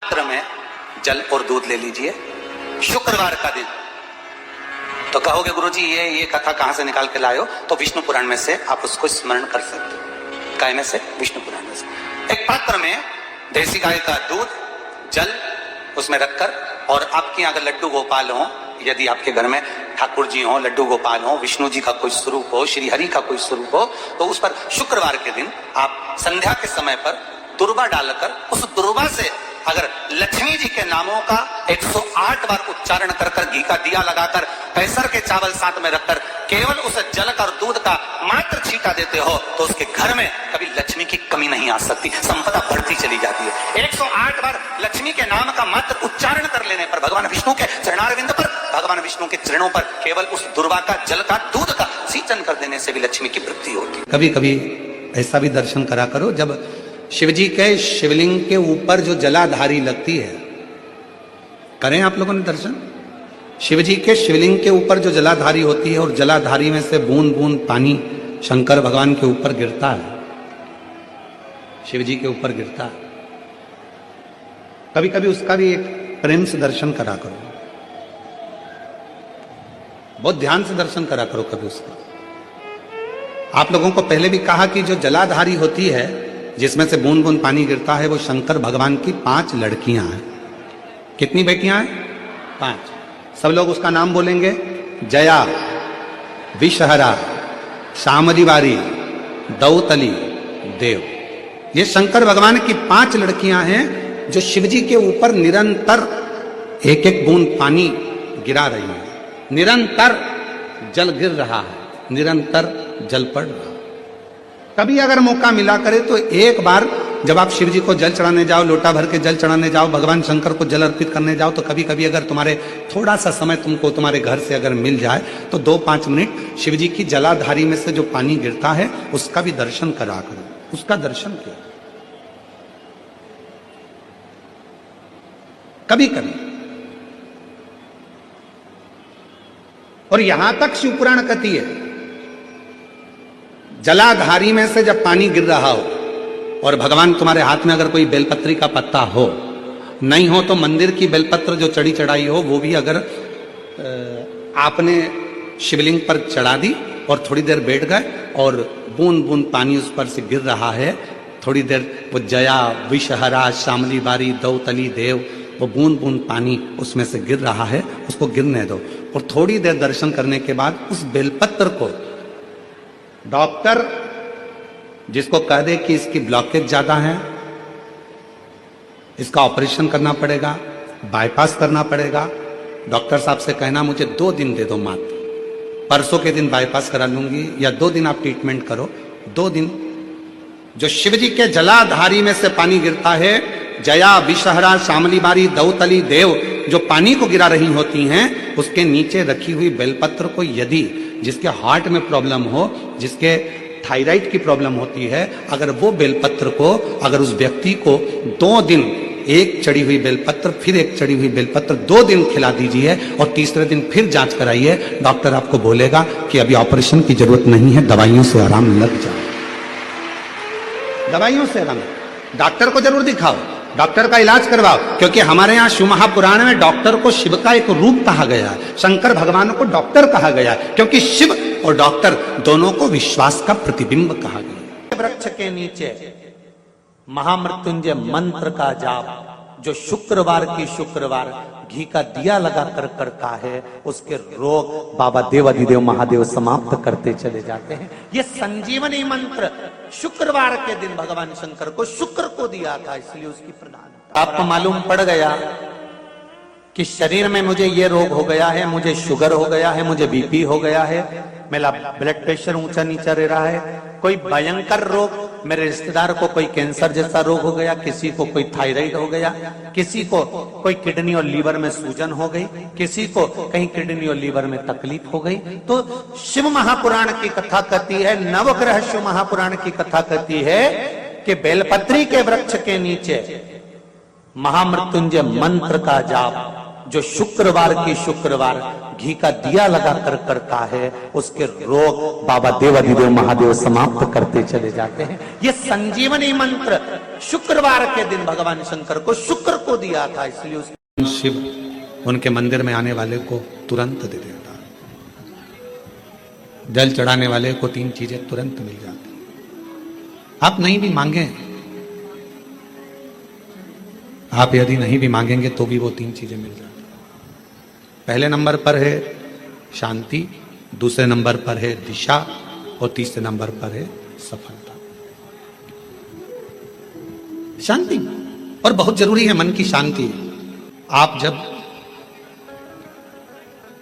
पात्र में जल और दूध ले लीजिए, शुक्रवार का दिन। तो कहोगे गुरुजी ये कथा कहां से निकाल के लाए हो? तो विष्णु पुराण में से आप उसको स्मरण कर सकते हो। काय में से? विष्णु पुराण में से। एक पात्र में देसी गाय का दूध, जल उसमें रखकर, और आपके यहाँ अगर लड्डू गोपाल हो, यदि आपके घर में ठाकुर जी हो, लड्डू गोपाल हो, विष्णु जी का कोई स्वरूप हो, श्री हरि का कोई स्वरूप हो, तो उस पर शुक्रवार के दिन आप संध्या के समय पर दुर्वा डालकर उस दुर्वा से अगर लक्ष्मी जी के नामों का 108 बार उच्चारण कर कर घी का दिया लगाकर कैसर के चावल साथ में रखकर केवल उस जल का और दूध का मात्र छींटा देते हो, तो उसके घर में कभी लक्ष्मी की कमी नहीं आ सकती, संपदा बढ़ती चली जाती है। 108 बार लक्ष्मी के नाम का मात्र उच्चारण कर लेने पर भगवान विष्णु के चरणारविंद पर, भगवान विष्णु के चरणों पर केवल उस दुर्वा का, जल का, दूध का सिंचन कर देने से भी लक्ष्मी की वृद्धि होती है। कभी कभी ऐसा भी दर्शन करा करो, जब शिव जी के शिवलिंग के ऊपर जो जलाधारी लगती है, करें आप लोगों ने दर्शन? शिव जी के शिवलिंग के ऊपर जो जलाधारी होती है और जलाधारी में से बूंद बूंद पानी शंकर भगवान के ऊपर गिरता है, शिव जी के ऊपर गिरता है। कभी कभी उसका भी एक प्रेम से दर्शन करा करो, बहुत ध्यान से दर्शन करा करो कभी उसका। आप लोगों को पहले भी कहा कि जो जलाधारी होती है जिसमें से बूंद बूंद पानी गिरता है, वो शंकर भगवान की 5 लड़कियां हैं। कितनी बेटियां हैं? 5। सब लोग उसका नाम बोलेंगे। जया, विषहरा, शामली बारी, दौतली, देव। ये शंकर भगवान की 5 लड़कियां हैं जो शिवजी के ऊपर निरंतर एक एक बूंद पानी गिरा रही हैं। निरंतर जल गिर रहा है, निरंतर जल पड़ रहा है। कभी अगर मौका मिला करे तो एक बार जब आप शिव जी को जल चढ़ाने जाओ, लोटा भर के जल चढ़ाने जाओ, भगवान शंकर को जल अर्पित करने जाओ, तो कभी कभी अगर तुम्हारे थोड़ा सा समय तुमको तुम्हारे घर से अगर मिल जाए तो 2-5 मिनट शिव जी की जलाधारी में से जो पानी गिरता है उसका भी दर्शन करा करो, उसका दर्शन किया कभी कभी। और यहां तक शिवपुराण कहती है, जलाधारी में से जब पानी गिर रहा हो और भगवान तुम्हारे हाथ में अगर कोई बेलपत्री का पत्ता हो, नहीं हो तो मंदिर की बेलपत्र जो चढ़ी चढ़ाई हो वो भी अगर आपने शिवलिंग पर चढ़ा दी और थोड़ी देर बैठ गए और बूंद बूंद पानी उस पर से गिर रहा है, थोड़ी देर वो जया, विषहरा, शामली बारी, दौतली, देव, वो बूंद बूंद पानी उसमें से गिर रहा है, उसको गिरने दो। और थोड़ी देर दर्शन करने के बाद उस बेलपत्र को डॉक्टर जिसको कह दे कि इसकी ब्लॉकेज ज्यादा है, इसका ऑपरेशन करना पड़ेगा, बाईपास करना पड़ेगा, डॉक्टर साहब से कहना मुझे 2 दिन दे दो मात्र, परसों के दिन बाईपास करा लूंगी, या 2 दिन आप ट्रीटमेंट करो। 2 दिन जो शिव जी के जलाधारी में से पानी गिरता है, जया, विषहरा, शामली बारी, दौतली, देव, जो पानी को गिरा रही होती हैं, उसके नीचे रखी हुई बेलपत्र को यदि जिसके हार्ट में प्रॉब्लम हो, जिसके थायराइड की प्रॉब्लम होती है, अगर वो बेलपत्र को अगर उस व्यक्ति को 2 दिन एक चढ़ी हुई बेलपत्र फिर एक चढ़ी हुई बेलपत्र 2 दिन खिला दीजिए और तीसरे दिन फिर जांच कराइए, डॉक्टर आपको बोलेगा कि अभी ऑपरेशन की जरूरत नहीं है, दवाइयों से आराम लग जाए, दवाइयों से आराम। डॉक्टर को जरूर दिखाओ, डॉक्टर का इलाज करवाओ, क्योंकि हमारे यहाँ शिव महापुराण में डॉक्टर को शिव का एक रूप कहा गया है, शंकर भगवान को डॉक्टर कहा गया है, क्योंकि शिव और डॉक्टर दोनों को विश्वास का प्रतिबिंब कहा गया। वृक्ष के नीचे महामृत्युंजय मंत्र का जाप जो शुक्रवार की शुक्रवार घी का दिया लगा कर करता है, उसके रोग बाबा देवाधिदेव महादेव समाप्त करते चले जाते हैं। ये संजीवनी मंत्र शुक्रवार के दिन भगवान शंकर को शुक्र को दिया था, इसलिए उसकी प्रधानता। आपको मालूम पड़ गया कि शरीर में मुझे ये रोग हो गया है, मुझे शुगर हो गया है, मुझे बीपी हो गया है, मेरा ब्लड प्रेशर ऊंचा नीचा रह रहा है, कोई भयंकर रोग, मेरे रिश्तेदार को कोई कैंसर जैसा रोग हो गया, किसी को कोई थायराइड हो गया, किसी को कोई किडनी और लीवर में सूजन हो गई, किसी को कहीं किडनी और लीवर में तकलीफ हो गई। तो शिव महापुराण की कथा कहती है, नवग्रह शिव महापुराण की कथा कहती है कि बेलपत्री के वृक्ष के नीचे महामृत्युंजय मंत्र का जाप जो शुक्रवार की शुक्रवार घी का दिया लगाकर करता है, उसके रोग बाबा देवाधिदेव महादेव समाप्त करते चले जाते हैं। ये संजीवनी मंत्र शुक्रवार के दिन भगवान शंकर को शुक्र को दिया था, इसलिए उस शिव उनके मंदिर में आने वाले को तुरंत दे देता। जल चढ़ाने वाले को 3 चीजें तुरंत मिल जाती। आप नहीं भी मांगे, आप यदि नहीं भी मांगेंगे तो भी वो 3 चीजें मिल जाती। पहले नंबर पर है शांति, दूसरे नंबर पर है दिशा और तीसरे नंबर पर है सफलता। शांति, और बहुत जरूरी है मन की शांति। आप जब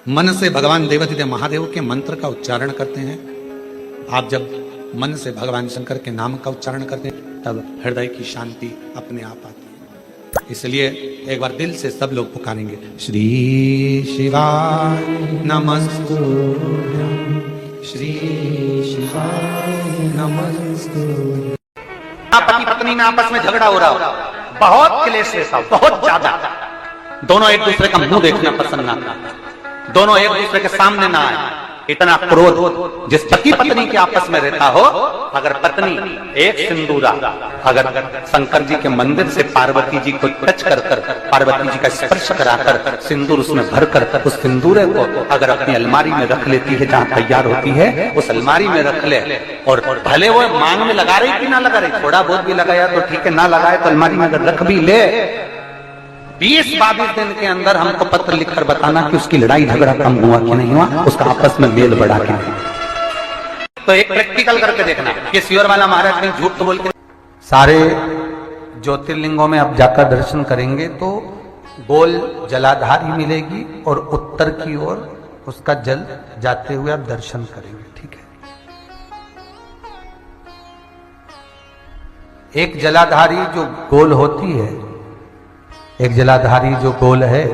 मन से भगवान देवाधिदेव महादेव के मंत्र का उच्चारण करते हैं, आप जब मन से भगवान शंकर के नाम का उच्चारण करते हैं, तब हृदय की शांति अपने आप आती है। इसलिए एक बार दिल से सब लोग पुकारेंगे, श्री शिवाय नमस्तुभ्यं, श्री शिवाय नमस्तुभ्यं। पति पत्नी में आपस में झगड़ा हो रहा हो, बहुत क्लेश रहता हो, बहुत ज्यादा, दोनों एक दूसरे का मुंह देखना पसंद ना करते, दोनों एक दूसरे के सामने ना आए, इतना क्रोध जिस पति पत्नी के आपस में रहता हो, अगर पत्नी एक सिंदूरा अगर शंकर जी के मंदिर से पार्वती जी को टच कर कर, पार्वती जी का स्पर्श कराकर सिंदूर उसमें भर कर उस सिंदूरे को अगर अपनी अलमारी में रख लेती है, जहां तैयार होती है उस अलमारी में रख ले, और भले वो मांग में लगा रही कि ना लगा रही, थोड़ा बहुत भी लगाया तो ठीक है, ना लगाए तो अलमारी में अगर रख भी ले, 20-22 दिन के अंदर हमको पत्र लिखकर बताना कि उसकी लड़ाई झगड़ा कम हुआ कि नहीं हुआ, उसका आपस में मेल बढ़ा कि नहीं। तो एक प्रैक्टिकल करके देखना, ये सियोर वाला महाराज कहीं झूठ तो बोल के। सारे ज्योतिर्लिंगों में आप जाकर दर्शन करेंगे तो गोल जलाधारी मिलेगी और उत्तर की ओर उसका जल जाते हुए आप दर्शन करेंगे, ठीक है। एक जलाधारी जो गोल होती है, एक जलाधारी जो गोल है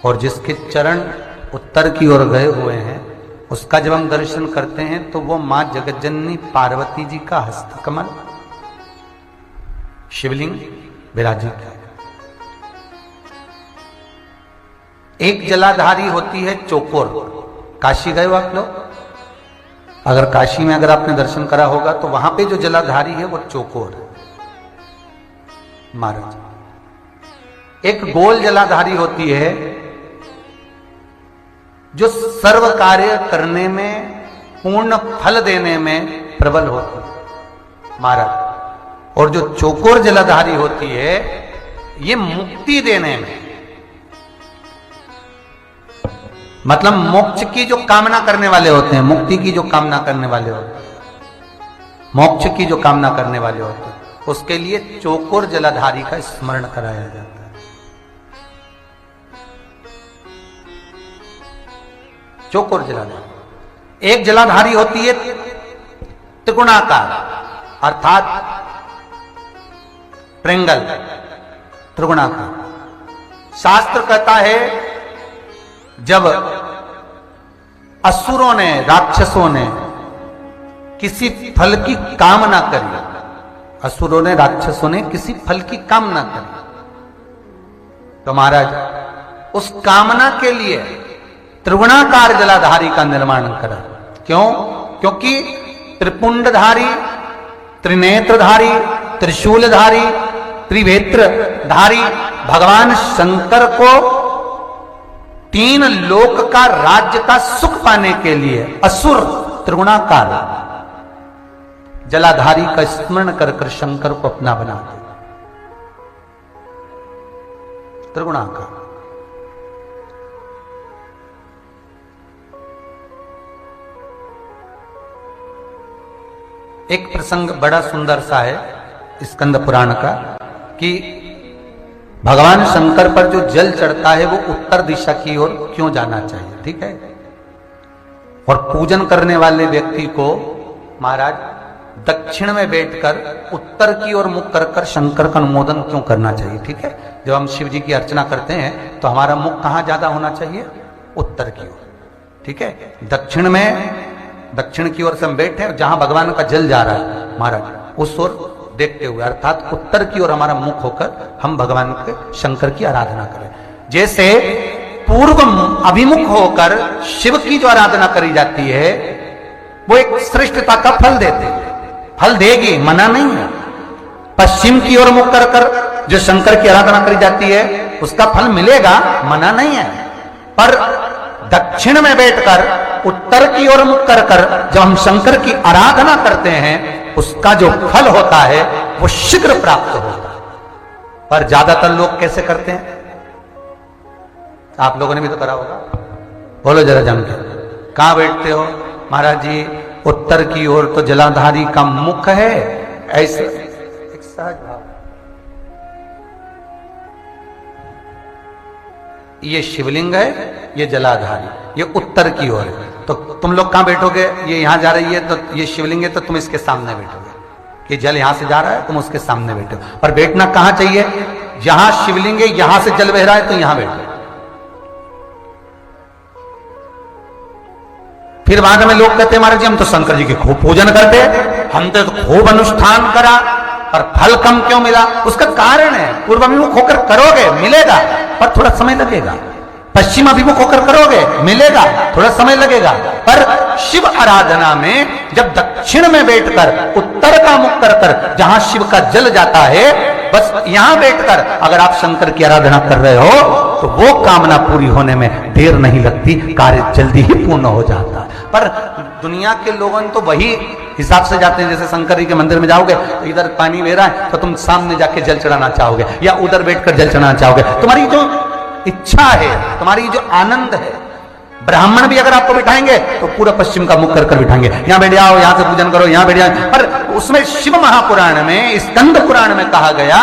और जिसके चरण उत्तर की ओर गए हुए हैं, उसका जब हम दर्शन करते हैं तो वो मां जगज्जननी पार्वती जी का हस्तकमल शिवलिंग विराजित है। एक जलाधारी होती है चौकोर। काशी गए हो आप लोग? अगर काशी में अगर आपने दर्शन करा होगा तो वहां पे जो जलाधारी है वो चौकोर है महाराज। एक गोल जलाधारी होती है जो सर्व कार्य करने में, पूर्ण फल देने में प्रबल होती है महाराज। और जो चौकोर जलाधारी होती है ये मुक्ति देने में, मतलब मोक्ष की जो कामना करने वाले होते हैं, मुक्ति की जो कामना करने वाले होते हैं, मोक्ष की जो कामना करने वाले होते हैं, उसके लिए चौकोर जलाधारी का स्मरण कराया जाता है। चौकोर जलाधारी। एक जलाधारी होती है त्रिगुणाकार, अर्थात ट्रेंगल, त्रिगुणाकार। शास्त्र कहता है जब असुरों ने, राक्षसों ने किसी फल की कामना करी, असुरों ने, राक्षसों ने किसी फल की कामना करी, तो महाराज उस कामना के लिए त्रिगुणाकार जलाधारी का निर्माण करा। क्यों? क्योंकि त्रिपुंडधारी, त्रिनेत्रधारी, त्रिशूलधारी, त्रिवेत्रधारी भगवान शंकर को 3 लोक का राज्य का सुख पाने के लिए असुर त्रिगुणाकार जलाधारी का स्मरण कर कर शंकर को अपना बना दे। त्रिगुणाकार। एक प्रसंग बड़ा सुंदर सा है स्कंद पुराण का कि भगवान शंकर पर जो जल चढ़ता है वो उत्तर दिशा की ओर क्यों जाना चाहिए, ठीक है। और पूजन करने वाले व्यक्ति को महाराज दक्षिण में बैठकर उत्तर की ओर मुख कर कर शंकर का अनुमोदन क्यों करना चाहिए, ठीक है। जब हम शिव जी की अर्चना करते हैं तो हमारा मुख कहां ज्यादा होना चाहिए? उत्तर की ओर, ठीक है। दक्षिण में, दक्षिण की ओर से हम बैठे, जहां भगवान का जल जा रहा है महाराज उस ओर देखते हुए, अर्थात उत्तर की ओर हमारा मुख होकर हम भगवान के शंकर की आराधना करें। जैसे पूर्व अभिमुख होकर शिव की जो आराधना करी जाती है वो एक श्रेष्ठता का फल देते हैं, फल देगी, मना नहीं है। पश्चिम की ओर मुख कर जो शंकर की आराधना करी जाती है उसका फल मिलेगा, मना नहीं है। पर दक्षिण में बैठकर उत्तर की ओर मुख कर जब हम शंकर की आराधना करते हैं उसका जो फल होता है वो शीघ्र प्राप्त होता है। पर ज्यादातर लोग कैसे करते हैं? आप लोगों ने भी तो करा होगा, बोलो जरा जम के। कहां बैठते हो? महाराज जी उत्तर की ओर तो जलाधारी का मुख है, ऐसे एक सहज भाव, ये शिवलिंग है, ये जलाधारी, ये उत्तर की ओर है। तो तुम लोग कहां बैठोगे? ये यहां जा रही है तो ये शिवलिंग है तो तुम इसके सामने बैठोगे, कि जल यहां से जा रहा है तुम उसके सामने बैठो। पर बैठना कहां चाहिए? जहां शिवलिंग है यहां से जल बह रहा है तो यहां बैठो। फिर बाद में लोग कहते हैं महाराज जी हम तो शंकर जी की खूब पूजन करते हैं, हमने तो खूब अनुष्ठान करा पर फल कम क्यों मिला? उसका कारण है पूर्व अभिमुख होकर करोगे मिलेगा पर थोड़ा समय लगेगा, पश्चिम अभिमुख होकर करोगे मिलेगा, थोड़ा समय लगेगा। पर शिव आराधना में जब दक्षिण में बैठकर उत्तर का मुख कर जहां शिव का जल जाता है बस यहां बैठकर अगर आप शंकर की आराधना कर रहे हो तो वो कामना पूरी होने में देर नहीं लगती, कार्य जल्दी ही पूर्ण हो जाता है। पर दुनिया के लोगों तो वही हिसाब से जाते हैं, जैसे शंकर जी के मंदिर में जाओगे तो इधर पानी बह रहा है तो तुम सामने जाके जल चढ़ाना चाहोगे या उधर बैठकर जल चढ़ाना चाहोगे। तुम्हारी जो इच्छा है, तुम्हारी जो आनंद है, ब्राह्मण भी अगर आपको बिठाएंगे तो पूरा पश्चिम का मुख कर बिठाएंगे, यहां बैठ जाओ, यहां से पूजन करो, यहां बैठ जाओ। पर उसमें शिव महापुराण में, स्कंद पुराण में कहा गया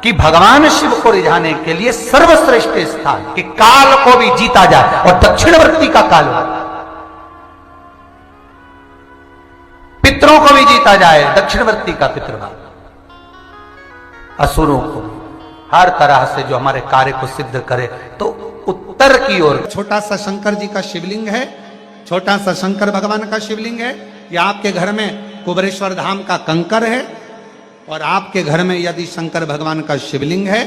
कि भगवान शिव को रिझाने के लिए सर्वश्रेष्ठ स्थान कि काल को भी जीता जाए और दक्षिणवर्ती का काल हो, पितरों को भी जीता जाए, दक्षिणवर्ती का पितृभाव, असुरों को हर तरह से जो हमारे कार्य को सिद्ध करे। तो उत्तर की ओर छोटा सा शंकर जी का शिवलिंग है, छोटा सा शंकर भगवान का शिवलिंग है, या आपके घर में कुबरेश्वर धाम का कंकर है और आपके घर में यदि शंकर भगवान का शिवलिंग है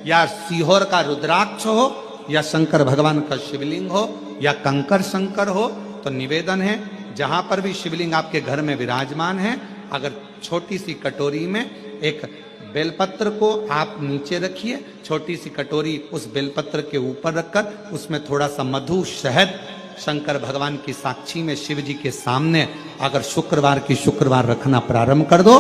या सीहोर का रुद्राक्ष हो या शंकर भगवान का शिवलिंग हो या कंकर शंकर हो, तो निवेदन है जहां पर भी शिवलिंग आपके घर में विराजमान है, अगर छोटी सी कटोरी में एक बेलपत्र को आप नीचे रखिए, छोटी सी कटोरी उस बेलपत्र के ऊपर रखकर उसमें थोड़ा सा मधु शहद शंकर भगवान की साक्षी में शिव जी के सामने अगर शुक्रवार की शुक्रवार रखना प्रारंभ कर दो,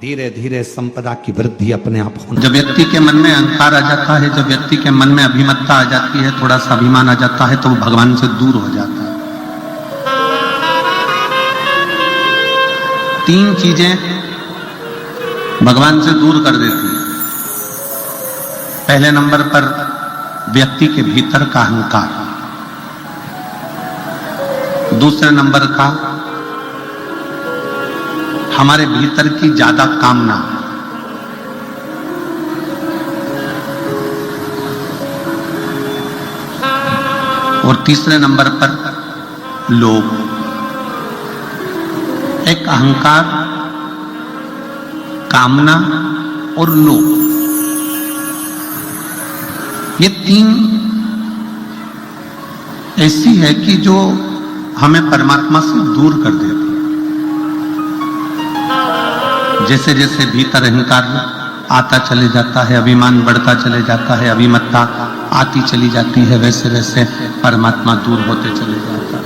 धीरे धीरे संपदा की वृद्धि अपने आप हो। जब व्यक्ति के मन में अहंकार आ जाता है, जब व्यक्ति के मन में अभिमत्ता आ जाती है, थोड़ा सा अभिमान आ जाता है तो वो भगवान से दूर हो जाता है। तीन चीजें भगवान से दूर कर देती है। पहले नंबर पर व्यक्ति के भीतर का अहंकार, दूसरे नंबर का हमारे भीतर की ज्यादा कामना, और तीसरे नंबर पर लोभ। एक अहंकार, कामना और लोभ, ये तीन ऐसी है कि जो हमें परमात्मा से दूर कर देती है। जैसे जैसे भीतर अहंकार आता चले जाता है, अभिमान बढ़ता चले जाता है, अभिमत्ता आती चली जाती है, वैसे वैसे परमात्मा दूर होते चले जाता है।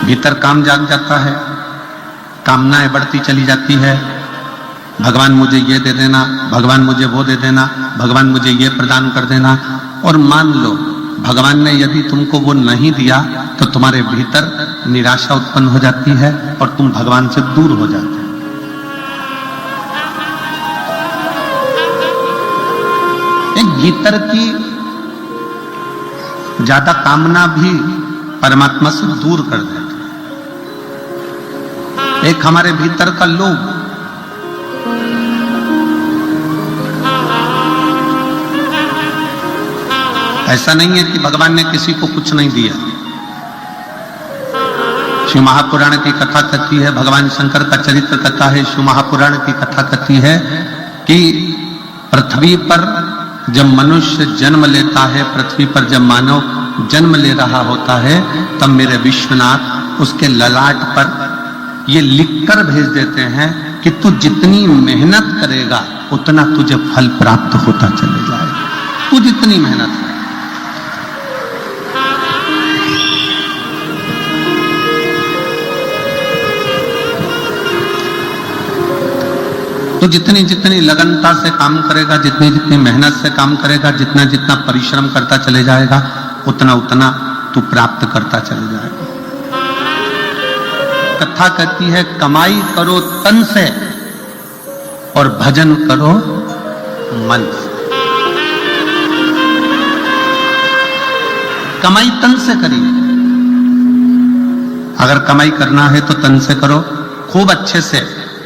भीतर काम जाग जाता है, कामनाएं बढ़ती चली जाती है, भगवान मुझे ये दे देना, भगवान मुझे वो दे देना, भगवान मुझे ये प्रदान कर देना। और मान लो भगवान ने यदि तुमको वो नहीं दिया तो तुम्हारे भीतर निराशा उत्पन्न हो जाती है और तुम भगवान से दूर हो जाते हो। एक भीतर की ज्यादा कामना भी परमात्मा से दूर कर देती है। एक हमारे भीतर का लोभ, ऐसा नहीं है कि भगवान ने किसी को कुछ नहीं दिया। शिव महापुराण की कथा कहती है, भगवान शंकर का चरित्र कहता है, शिव महापुराण की कथा कहती है कि पृथ्वी पर जब मनुष्य जन्म लेता है, पृथ्वी पर जब मानव जन्म ले रहा होता है, तब मेरे विश्वनाथ उसके ललाट पर ये लिखकर भेज देते हैं कि तू जितनी मेहनत करेगा उतना तुझे फल प्राप्त होता चले जाएगा। तू जितनी मेहनत करे, तो जितनी जितनी लगनता से काम करेगा, जितनी जितनी मेहनत से काम करेगा, जितना जितना परिश्रम करता चले जाएगा, उतना उतना तू प्राप्त करता चले जाएगा। कथा कहती है कमाई करो तन से और भजन करो मन से। कमाई तन से करिए। अगर कमाई करना है तो तन से करो, खूब अच्छे से।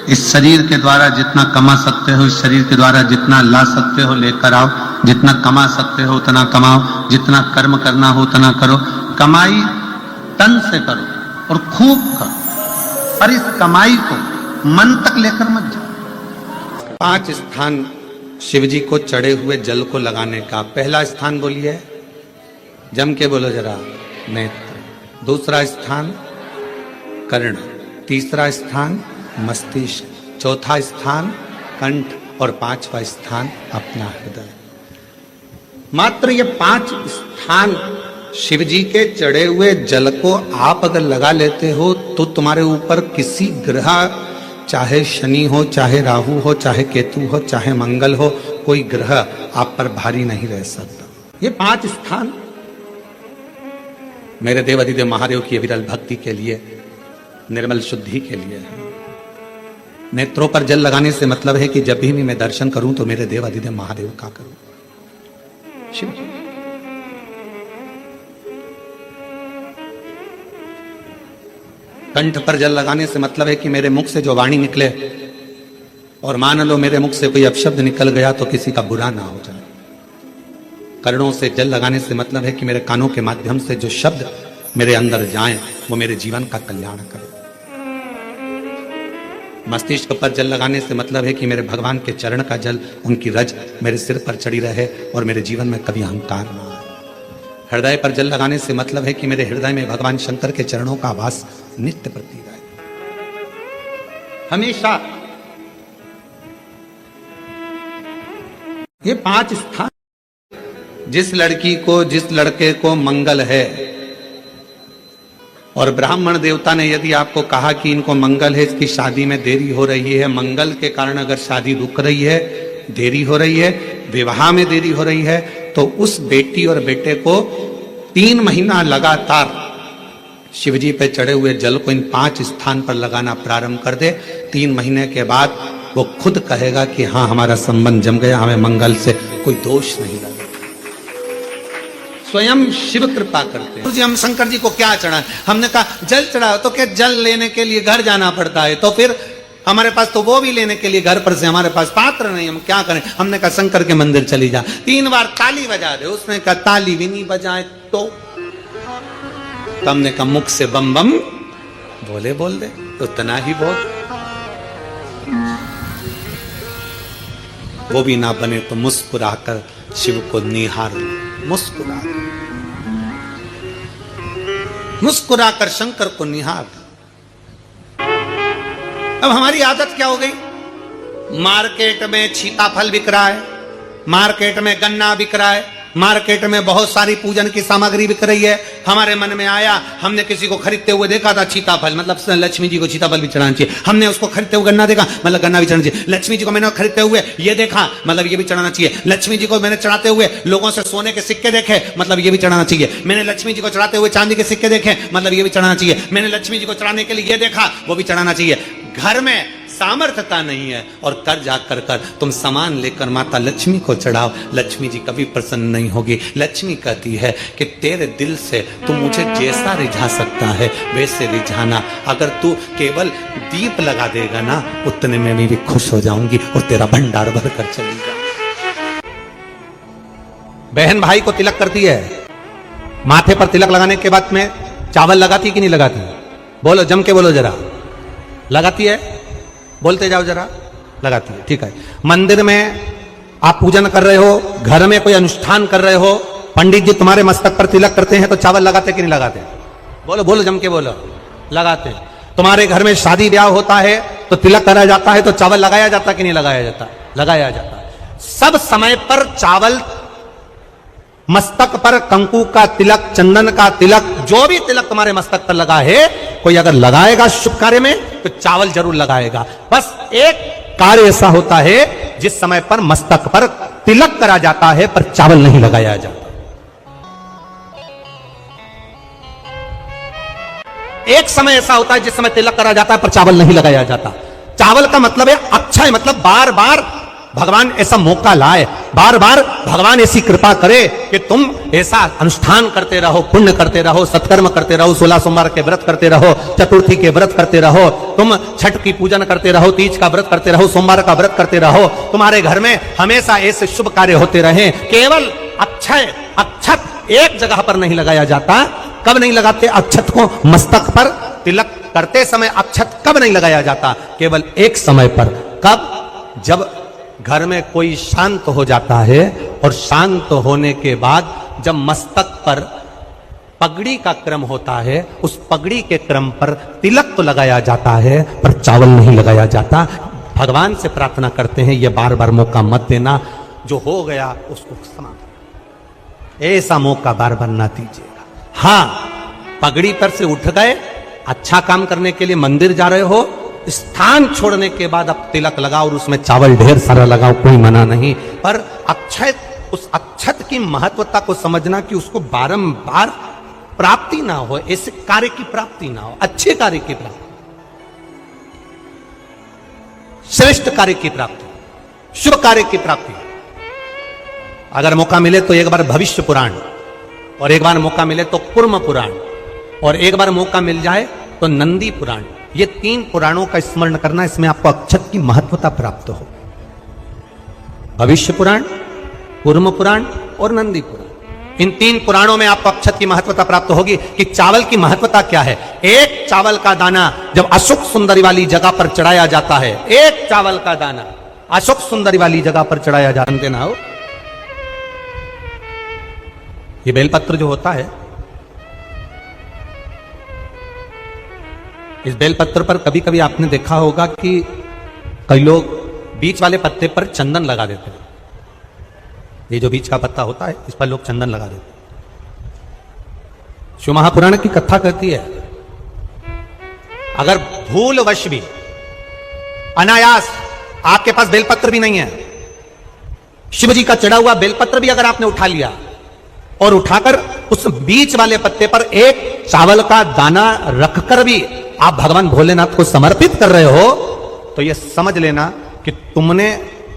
इस शरीर के द्वारा जितना कमा सकते हो, इस शरीर के द्वारा जितना ला सकते हो लेकर आओ, जितना कमा सकते हो उतना कमाओ, जितना कर्म करना हो उतना करो। कमाई तन से करो और खूब करो, और इस कमाई को मन तक लेकर मत जाओ। 5 स्थान शिव जी को चढ़े हुए जल को लगाने का। पहला स्थान बोलिए, जम के बोलो जरा, नेत्र। दूसरा स्थान कर्ण, तीसरा स्थान मस्तिष्क, चौथा स्थान कंठ और 5वां स्थान अपना हृदय। मात्र ये 5 स्थान शिव जी के चढ़े हुए जल को आप अगर लगा लेते हो तो तुम्हारे ऊपर किसी ग्रह, चाहे शनि हो, चाहे राहु हो, चाहे केतु हो, चाहे मंगल हो, कोई ग्रह आप पर भारी नहीं रह सकता। ये 5 स्थान मेरे देवाधिदेव महादेव की विरल भक्ति के लिए, निर्मल शुद्धि के लिए है। नेत्रों पर जल लगाने से मतलब है कि जब भी मैं दर्शन करूं तो मेरे देवाधिदेव महादेव का करूं, शिव जी। कंठ पर जल लगाने से मतलब है कि मेरे मुख से जो वाणी निकले, और मान लो मेरे मुख से कोई अपशब्द निकल गया तो किसी का बुरा ना हो जाए। कर्णों से जल लगाने से मतलब है कि मेरे कानों के माध्यम से जो शब्द मेरे अंदर जाएं वो मेरे जीवन का कल्याण करें। मस्तिष्क पर जल लगाने से मतलब है कि मेरे भगवान के चरण का जल, उनकी रज मेरे सिर पर चढ़ी रहे और मेरे जीवन में कभी अहंकार ना आए। हृदय पर जल लगाने से मतलब है कि मेरे हृदय में भगवान शंकर के चरणों का वास नित्य प्रतीत रहे हमेशा। ये 5 स्थान, जिस लड़की को, जिस लड़के को मंगल है, और ब्राह्मण देवता ने यदि आपको कहा कि इनको मंगल है, इसकी शादी में देरी हो रही है, मंगल के कारण अगर शादी रुक रही है, देरी हो रही है, विवाह में देरी हो रही है, तो उस बेटी और बेटे को 3 महीना लगातार शिवजी पे चढ़े हुए जल को इन 5 स्थान पर लगाना प्रारंभ कर दे। 3 महीने के बाद वो खुद कहेगा कि हाँ, हमारा संबंध जम गया, हमें मंगल से कोई दोष नहीं लगा। स्वयं शिव कृपा करते हैं। जी हम शंकर जी को क्या चढ़ाएं? हमने कहा जल चढ़ाओ, तो क्या जल लेने के लिए घर जाना पड़ता है? तो फिर हमारे पास तो वो भी लेने के लिए घर पर से हमारे पास पात्र नहीं, हम क्या करें? हमने कहा शंकर के मंदिर चली जा, 3 बार ताली बजा दे। उसने कहा ताली भी नहीं बजाए तो हमने कहा मुख से बम बम बोले बोल दे, उतना ही बोल। वो भी ना बने तो मुस्कुराकर शिव को निहार, मुस्कुराकर शंकर को निहार। अब हमारी आदत क्या हो गई? मार्केट में सीताफल बिक रहा है, मार्केट में गन्ना बिक रहा है, मार्केट में बहुत सारी पूजन की सामग्री बिक रही है। हमारे मन में आया, हमने किसी को खरीदते हुए देखा था सीताफल, मतलब लक्ष्मी जी को सीताफल भी चढ़ाना चाहिए। हमने उसको खरीदते हुए गन्ना देखा, मतलब गन्ना भी चढ़ाना चाहिए। लक्ष्मी जी को मैंने खरीदते हुए ये देखा, मतलब ये भी चढ़ाना चाहिए। लक्ष्मी जी को मैंने चढ़ाते हुए लोगों से सोने के सिक्के देखे, मतलब ये भी चढ़ाना चाहिए। मैंने लक्ष्मी जी को चढ़ाते हुए चांदी के सिक्के देखे, मतलब ये भी चढ़ाना चाहिए। मैंने लक्ष्मी जी को चढ़ाने के लिए ये देखा, वो भी चढ़ाना चाहिए। घर में सामर्थ्यता नहीं है और कर जाकर कर तुम सामान लेकर माता लक्ष्मी को चढ़ाओ, लक्ष्मी जी कभी प्रसन्न नहीं होगी। लक्ष्मी कहती है कि तेरे दिल से तू मुझे जैसा रिझा सकता है वैसे रिझाना। अगर तू केवल दीप लगा देगा ना, उतने में भी खुश हो जाऊंगी और तेरा भंडार भर कर चलेगा। बहन भाई को तिलक करती है, माथे पर तिलक लगाने के बाद में चावल लगाती कि नहीं लगाती? बोलो, जम के बोलो जरा। लगाती है? बोलते जाओ जरा। लगाती है, ठीक है। मंदिर में आप पूजन कर रहे हो, घर में कोई अनुष्ठान कर रहे हो, पंडित जी तुम्हारे मस्तक पर तिलक करते हैं तो चावल लगाते कि नहीं लगाते? बोलो बोलो, जम के बोलो, लगाते हैं। तुम्हारे घर में शादी ब्याह होता है तो तिलक करा जाता है तो चावल लगाया जाता कि नहीं लगाया जाता? लगाया जाता। सब समय पर चावल, मस्तक पर कंकु का तिलक, चंदन का तिलक, जो भी तिलक तुम्हारे मस्तक पर लगा है, कोई अगर लगाएगा शुभ कार्य में तो चावल जरूर लगाएगा। बस एक कार्य ऐसा होता है जिस समय पर मस्तक पर तिलक करा जाता है पर चावल नहीं लगाया जाता। एक समय ऐसा होता है जिस समय तिलक करा जाता है पर चावल नहीं लगाया जाता। चावल का मतलब है अक्षय, मतलब बार बार भगवान ऐसा मौका लाए, बार बार भगवान ऐसी कृपा करे कि तुम ऐसा अनुष्ठान करते रहो, पुण्य करते रहो, सत्कर्म करते रहो, 16 सोमवार के व्रत करते रहो, चतुर्थी के व्रत करते रहो, तुम छठ की पूजन करते रहो, तीज का व्रत करते रहो, सोमवार का व्रत करते रहो, तुम्हारे घर में हमेशा ऐसे शुभ कार्य होते रहे। केवल अक्षय, अक्षत एक जगह पर नहीं लगाया जाता। कब नहीं लगाते अक्षत को? मस्तक पर तिलक करते समय अक्षत कब नहीं लगाया जाता? केवल एक समय पर। कब? जब घर में कोई शांत हो जाता है और शांत होने के बाद जब मस्तक पर पगड़ी का क्रम होता है, उस पगड़ी के क्रम पर तिलक तो लगाया जाता है पर चावल नहीं लगाया जाता। भगवान से प्रार्थना करते हैं ये बार बार मौका मत देना, जो हो गया उसको समाप्त, ऐसा मौका बार बार ना दीजिएगा। हाँ, पगड़ी पर से उठ गए, अच्छा काम करने के लिए मंदिर जा रहे हो, स्थान छोड़ने के बाद अब तिलक लगाओ और उसमें चावल ढेर सारा लगाओ, कोई मना नहीं। पर अक्षय, उस अक्षत की महत्वता को समझना कि उसको बारंबार प्राप्ति ना हो, ऐसे कार्य की प्राप्ति ना हो, अच्छे कार्य की प्राप्ति, श्रेष्ठ कार्य की प्राप्ति, शुभ कार्य की प्राप्ति। अगर मौका मिले तो एक बार भविष्य पुराण, और एक बार मौका मिले तो कुर्म पुराण, और एक बार मौका मिल जाए तो नंदी पुराण। ये 3 पुराणों का स्मरण करना, इसमें आपको अक्षत की महत्वता प्राप्त हो। भविष्य पुराण, कुर्म पुराण और नंदी पुराण, इन 3 पुराणों में आपको अक्षत की महत्वता प्राप्त होगी कि चावल की महत्वता क्या है। एक चावल का दाना जब अशोक सुंदरी वाली जगह पर चढ़ाया जाता है, एक चावल का दाना अशोक सुंदरी वाली जगह पर चढ़ाया जानते ना हो, ये बेलपत्र जो होता है, इस बेलपत्र पर कभी कभी आपने देखा होगा कि कई लोग बीच वाले पत्ते पर चंदन लगा देते हैं। ये जो बीच का पत्ता होता है इस पर लोग चंदन लगा देते हैं। शिव महापुराण की कथा कहती है, अगर भूलवश भी, अनायास, आपके पास बेलपत्र भी नहीं है, शिव जी का चढ़ा हुआ बेलपत्र भी अगर आपने उठा लिया और उठाकर उस बीच वाले पत्ते पर एक चावल का दाना रखकर भी आप भगवान भोलेनाथ को समर्पित कर रहे हो, तो यह समझ लेना कि तुमने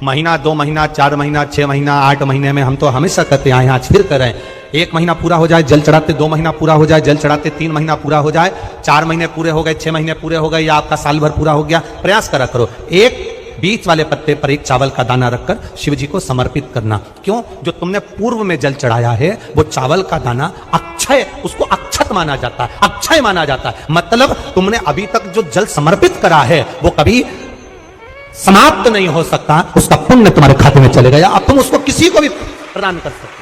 महीना, 2 महीना, 4 महीना, 6 महीना, 8 महीने में, हम तो हमेशा कहते हैं आज फिर कर रहे हैं, 1 महीना पूरा हो जाए जल चढ़ाते, 2 महीना पूरा हो जाए जल चढ़ाते, 3 महीना पूरा हो जाए, 4 महीने पूरे हो गए, 6 महीने पूरे हो गए, या आपका साल भर पूरा हो गया, प्रयास करा करो एक बीच वाले पत्ते पर एक चावल का दाना रखकर शिव जी को समर्पित करना। क्यों? जो तुमने पूर्व में जल चढ़ाया है वो चावल का दाना अक्षय, उसको अक्षत माना जाता है, अक्षय माना जाता है। मतलब तुमने अभी तक जो जल समर्पित करा है वो कभी समाप्त नहीं हो सकता, उसका पुण्य तुम्हारे खाते में चले गया, अब तुम उसको किसी को भी प्रदान कर सकते।